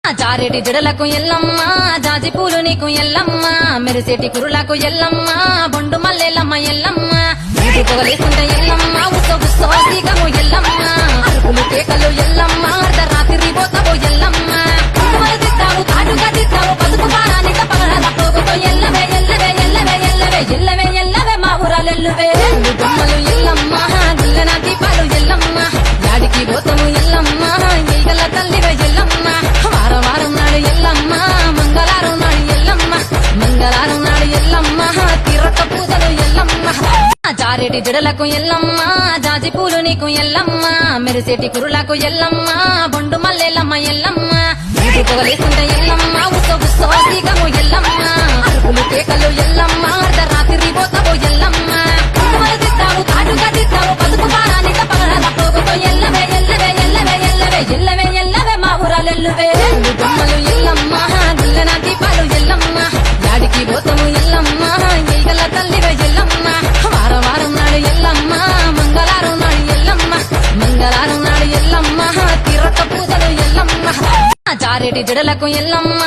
జారెటి జడలకు ఎల్లమ్మ జాజి పూలు నీకు ఎల్లమ్మ మెరిసేటి కురులకు ఎల్లమ్మ బొండు మల్లెలమ్మ ఎల్లమ్మ ఇంటి పొగలేస్తుంటే ఎల్లమ్మ ఉత్సవ సీగము ఎల్లమ్మ అరుపులు కేకలు ఎల్లమ్మ అర్ధరాత్రి పోతావు ఎల్లమ్మ పువ్వులు తిట్టావు కాటుగా తిట్టావు పసుపు పారానిక పగడాల పోగుతో ఎల్లవే ఎల్లవే ఎల్లవే ఎల్లవే ఎల్లవే ఎల్లవే మా ఊరాలెల్లువే బొమ్మలు ఎల్లమ్మ గుల్లెన దీపాలు ఎల్లమ్మ యాడికి పోతాము ఎల్లమ్మ ఈగల తల్లివే ఎల్లమ్మ వారం వారం నాడు ఎల్లమ్మ మంగళవారం నాడు ఎల్లమ్మ మంగళవారం నాడు ఎల్లమ్మ తిరక్క పూజలు ఎల్లమ్మ జారెటి జడలకు ఎల్లమ్మ జాజి పూలు నీకు ఎల్లమ్మ మెరిసేటి కురులకు ఎల్లమ్మ బొండు మల్లెలమ్మ ఎల్లమ్మ ఇంటి పొగలేస్తుంటే ఎల్లమ్మ ఉత్సవ సీగము ఎల్లమ్మ అరుపులు కేకలు ఎల్లమ్మ అర్ధరాత్రి పోతావు ఎల్లమ్మ పువ్వులు తిట్టావు కాటుగా తిట్టావు పసుపు పారానిక పగడాల పోగుతో ఎల్లవే ఎల్లవే ఎల్లవే ఎల్లవే ఎల్లవే ఎల్లవే మా ఊరాలెల్లువే బొమ్మలు ఎల్లమ్మ గుల్లెన దీపాలు ఎల్లమ్మ యాడికి పోతాము ఎల్లమ్మ ఈగల తల్లివే ఎల్లమ్మ వారం వారం నాడు ఎల్లమ్మ మంగళవారం నాడు ఎల్లమ్మ మంగళవారం నాడు ఎల్లమ్మ తిరక్క పూజలు ఎల్లమ్మ జారెటి జడలకు ఎల్లమ్మ